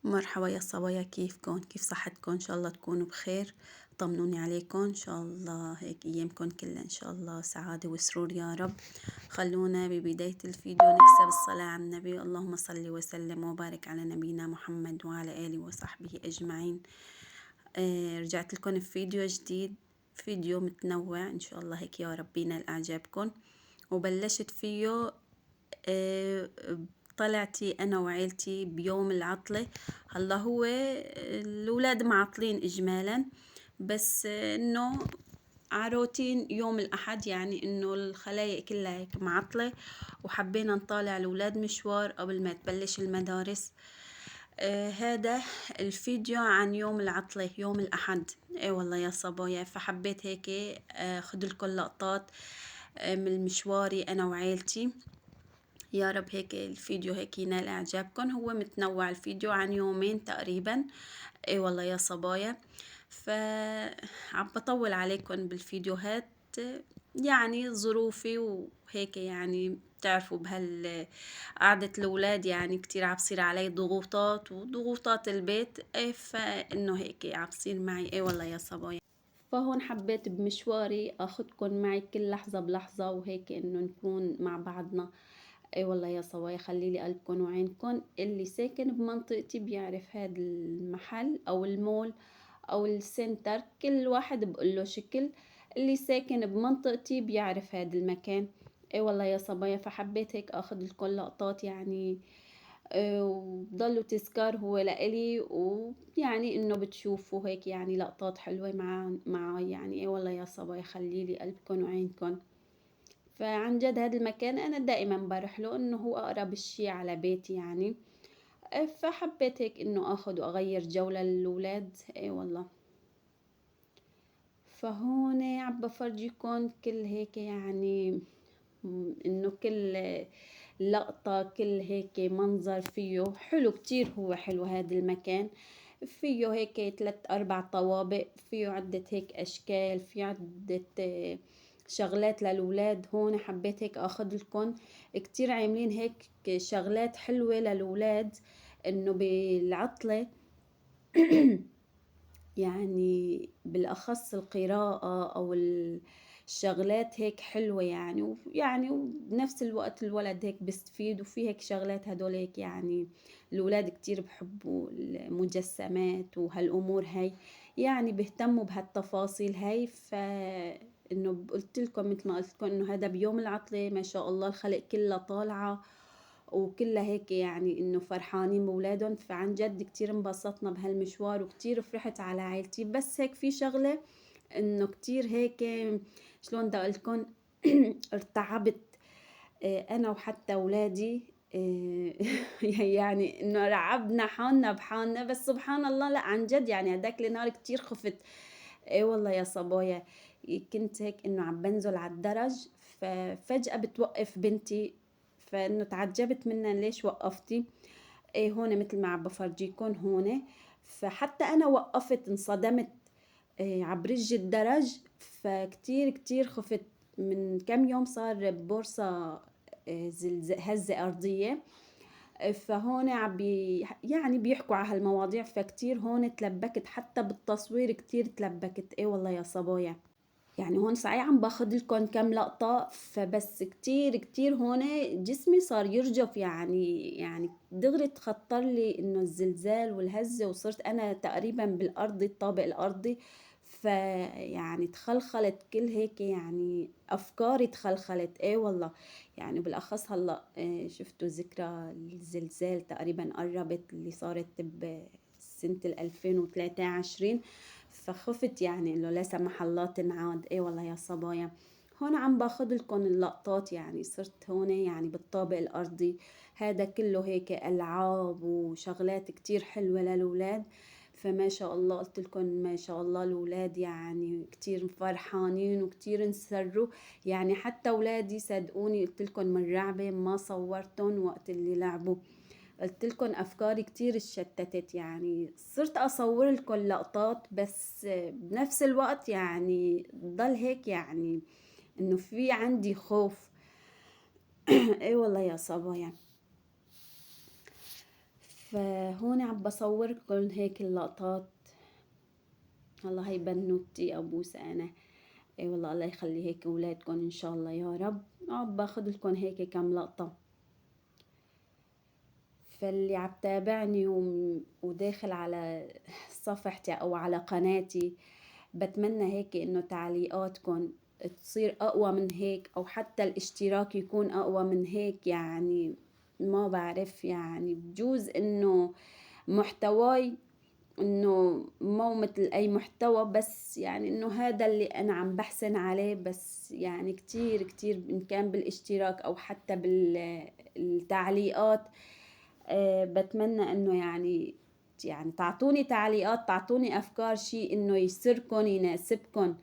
مرحبا يا صبايا، كيفكن؟ كيف صحتكن؟ ان شاء الله تكونوا بخير. طمنوني عليكم، ان شاء الله هيك ايامكم كلها ان شاء الله سعادة وسرور يا رب. خلونا ببداية الفيديو نكسب الصلاة على النبي. اللهم صل وسلم وبارك على نبينا محمد وعلى آله وصحبه أجمعين. رجعت لكم بفيديو جديد، فيديو متنوع ان شاء الله هيك يا رب ينال اعجابكم. وبلشت فيه آه، طلعتي أنا وعيلتي بيوم العطلة. هلا هو الأولاد معطلين إجمالا، بس إنه عروتين يوم الأحد، يعني إنه الخلايق كلها هيك معطلة، وحبينا نطالع الأولاد مشوار قبل ما تبلش المدارس. هذا الفيديو عن يوم العطلة يوم الأحد. اي والله يا صبايا، فحبيت هيك اخذ لكم لقطات من المشواري أنا وعيلتي. يا رب هيك الفيديو هيك ينال اعجابكم. هو متنوع الفيديو عن يومين تقريبا. اي والله يا صبايا، عم بطول عليكم بالفيديوهات، يعني ظروفي وهيك، يعني بتعرفوا قعدة الأولاد يعني كتير عبصير علي ضغوطات وضغوطات البيت. اي فإنه هيك عبصير معي. اي والله يا صبايا، فهون حبيت بمشواري اخدكن معي كل لحظة بلحظة، وهيك انه نكون مع بعضنا. اي والله يا صبايا، خليلي قلبكن وعينكن. اللي ساكن بمنطقتي بيعرف هذا المحل او المول او السنتر، كل واحد بقوله شكل. اللي ساكن بمنطقتي بيعرف هذا المكان. اي والله يا صبايا، فحبيت هيك اخذ لكم لقطات، يعني وضلوا تذكار هو لإلي، ويعني انه بتشوفوا هيك يعني لقطات حلوة مع يعني. اي والله يا صبايا، خليلي قلبكن وعينكن. فعن جد هذا المكان انا دائما بروح له، انه هو اقرب الشي على بيتي يعني. فحبيت هيك انه اخذ واغير جولة للولاد. اي والله، فهون عم بفرجيكم كل هيك يعني انه كل لقطة، كل هيك منظر فيه حلو كتير. هو حلو هذا المكان، فيه هيك 3 4 طوابق، فيه عدة هيك اشكال، فيه عدة شغلات للولاد. هون حبيت هيك اخذ لكم كتير عاملين هيك شغلات حلوة للولاد، انه بالعطلة يعني بالأخص القراءة أو الشغلات هيك حلوة يعني. ويعني وبنفس الوقت الولد هيك بيستفيد، وفي هيك شغلات هدول هيك يعني. الولاد كتير بحبوا المجسمات وهالأمور هاي، يعني بيهتموا بهالتفاصيل هاي. انه قلت لكم مثل ما قلت لكم انه هذا بيوم العطلة ما شاء الله الخلق كلها طالعة وكلها هيك، يعني انه فرحانين بولادهم. فعن جد كتير انبسطنا بهالمشوار، وكتير فرحت على عائلتي. بس هيك في شغلة انه كتير هيك، شلون بدي اقولكن ارتعبت انا وحتى اولادي. يعني انه رعبنا حالنا بحالنا. بس سبحان الله، لا عن جد يعني هداك النهار كتير خفت. ايه والله يا صبايا، كنت هيك انه عم بنزل على الدرج، ففجأة بتوقف بنتي، فانه تعجبت منها ليش وقفتي. ايه هون مثل ما عم بفرجيكم هون. فحتى انا وقفت انصدمت إيه عبرج الدرج. فكتير كتير خفت. من كم يوم صار ببورصة هزة أرضية. فهون يعني بيحكوا على هالمواضيع. فكتير هون تلبكت، حتى بالتصوير كتير تلبكت. ايه والله يا صبايا، يعني هون صحيح عم باخد لكم كم لقطة، فبس كتير كتير هون جسمي صار يرجف. يعني دغري تخطر لي انه الزلزال والهزة، وصرت انا تقريبا بالارض، الطابق الارضي. فيعني تخلخلت كل هيك، يعني افكاري تخلخلت. ايه والله، يعني بالاخص هلا شفتوا ذكرى الزلزال تقريبا قربت، اللي صارت بسنة 2023. فخفت يعني انه لا سمح الله تنعاد. ايه والله يا صبايا، هون عم باخد لكم اللقطات. يعني صرت هون يعني بالطابق الارضي، هذا كله هيك العاب وشغلات كتير حلوة للولاد. فما شاء الله قلت لكم ما شاء الله الولاد يعني كتير فرحانين وكتير انسروا. يعني حتى اولادي صدقوني قلت لكم من رعبة ما صورتهم وقت اللي لعبوا. قلت لكم افكاري كتير اتشتتت، يعني صرت اصور لكم لقطات، بس بنفس الوقت يعني ضل هيك يعني انه في عندي خوف. اي والله يا صبايا، فهون عم بصوركن هيك اللقطات. الله هي بنوتي ابوسة انا. اي والله الله يخلي هيك اولادكم ان شاء الله يا رب. عم باخذ لكم هيك كم لقطة. فاللي عم تابعني وداخل على صفحتي او على قناتي، بتمنى هيك انه تعليقاتكم تصير اقوى من هيك، او حتى الاشتراك يكون اقوى من هيك. يعني ما بعرف، يعني بجوز انه محتواي انه مو مثل اي محتوى، بس يعني انه هذا اللي انا عم بحسن عليه. بس يعني كتير كتير ان كان بالاشتراك او حتى بالتعليقات، بتمنى انه يعني تعطوني تعليقات، تعطوني افكار، شيء انه يسركن يناسبكن.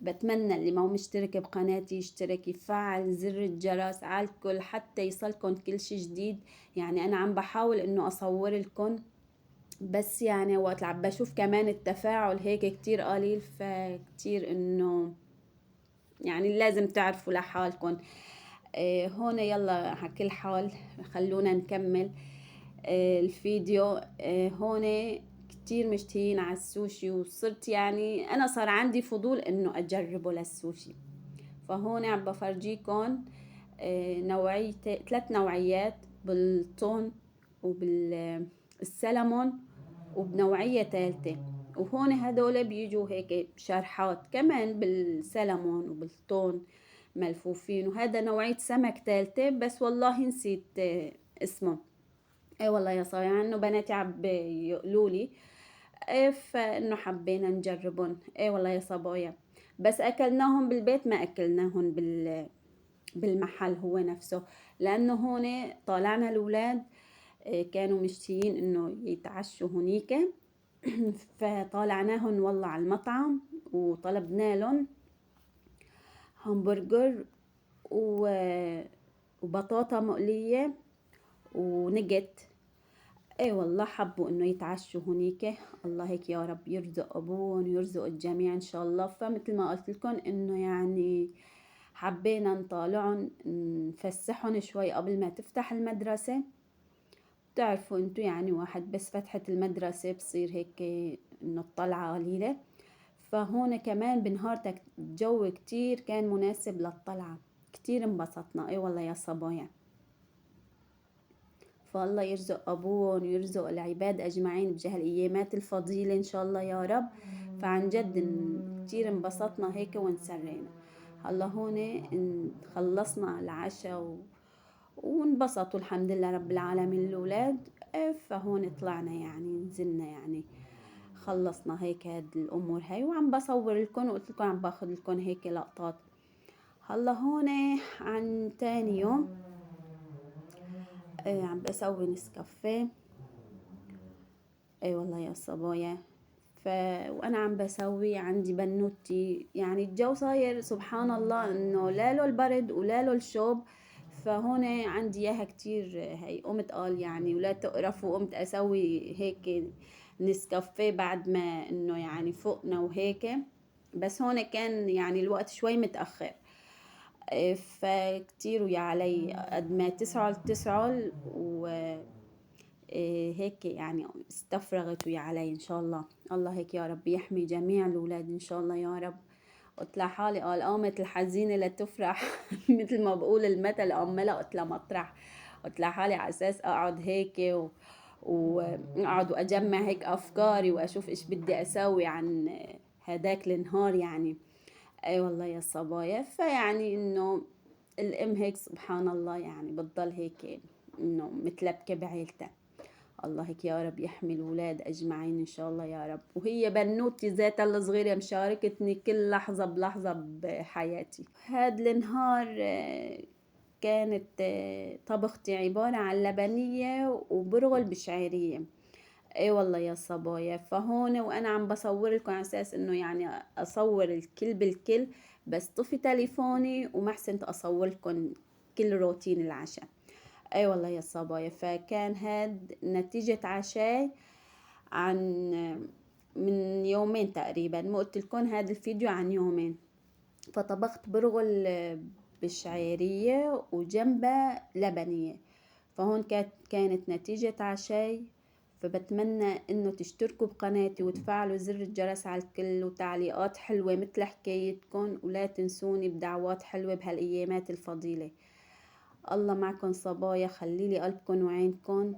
بتمنى اللي ما هو مشترك بقناتي يشترك، يفعل زر الجرس على الكل حتى يصلكن كل شي جديد. يعني انا عم بحاول انه اصور لكم، بس يعني وقت عم بشوف كمان التفاعل هيك كتير قليل، فكتير انه يعني لازم تعرفوا لحالكم. هون يلا على كل حال خلونا نكمل الفيديو. هون كتير مشتهين على السوشي، وصرت يعني انا صار عندي فضول انه اجربه للسوشي. فهون عم بفرجيكم نوعية 3 نوعيات بالطون وبالسلمون وبنوعية ثالثة. وهون هدول بيجوا هيك شرحات كمان بالسلمون وبالطون ملفوفين. وهذا نوعية سمك ثالثة، بس والله نسيت اسمه. اي والله يا صايع انه بناتي عم يقولولي فانه حبينا نجربهم. اي والله يا صبايا، بس اكلناهم بالبيت، ما اكلناهم بالمحل هو نفسه. لانه هون طالعنا الاولاد كانوا مشتيين انه يتعشوا هنيك. فطالعناهم والله على المطعم، وطلبنا لهم همبرجر وبطاطا مقلية ونجت. اي والله حبوا انه يتعشوا هنيك. الله هيك يا رب يرزق ابوهم ويرزق الجميع ان شاء الله. فمثل ما قلت لكم انه يعني حبينا نطالعهم نفسحهم شوي قبل ما تفتح المدرسة. بتعرفوا انتو يعني واحد بس فتحت المدرسة بصير هيك انه الطلعة قليلة. فهون كمان بنهارتك الجو كتير كان مناسب للطلعة، كتير انبسطنا. اي والله يا صبايا. فالله يرزق ابوهم ويرزق العباد اجمعين بهالايامات الفضيلة ان شاء الله يا رب. فعن جد كتير انبسطنا هيك وانسرينا. هلا هون خلصنا العشاء وانبسطوا الحمد لله رب العالمين الأولاد. فهون طلعنا يعني نزلنا يعني خلصنا هيك هاد الأمور هاي، وعم بصور لكم وقلت لكم عم باخذ لكم هيك لقطات. هلا هون عن تاني يوم عم بسوي نسكافيه. اي والله يا صبايا. وانا عم بسوي عندي بنوتي، يعني الجو صاير سبحان الله انه لا له البرد ولا له الشوب. فهون عندي اياها كتير. هي قمت قال يعني ولا تقرف، وقمت اسوي هيك نسكافيه بعد ما انه يعني فوقنا وهيك. بس هون كان يعني الوقت شوي متأخر. فكتير ويا علي قد ما تسعل تسعل هيك يعني استفرغت ويا علي ان شاء الله. الله هيك يا رب يحمي جميع الاولاد ان شاء الله يا رب. قلت لحالي قال قامت الحزينة لا تفرح. مثل ما بقول المثل عمالة قلت لها مطرح. قلت لحالي على اساس اقعد هيك واقعد واجمع هيك افكاري واشوف ايش بدي اسوي عن هداك النهار يعني. اي والله يا صبايا. فيعني انه الام هيك سبحان الله يعني بتضل هيك انه متلبكة بعيلتها. الله هيك يا رب يحمي الولاد اجمعين ان شاء الله يا رب. وهي بنوتي ذاتها الصغيرة مشاركتني كل لحظة بلحظة بحياتي. هاد النهار كانت طبختي عبارة عن لبنية وبرغل بشعرية. اي والله يا صبايا. فهون وانا عم بصور لكم على اساس انه يعني اصور الكل بالكل، بس طفي تليفوني وما حسنت اصور لكم كل روتين العشاء. اي والله يا صبايا. فكان هاد نتيجة عشاء عن من يومين تقريبا. ما قلت لكم هذا الفيديو عن يومين. فطبخت برغل بشعيرية وجنبها لبنية. فهون كانت نتيجة عشاء فبتمنى انه تشتركوا بقناتي وتفعلوا زر الجرس على الكل، وتعليقات حلوة مثل حكايتكم، ولا تنسوني بدعوات حلوة بهالايامات الفضيلة. الله معكم صبايا، خليلي قلبكم وعينكم.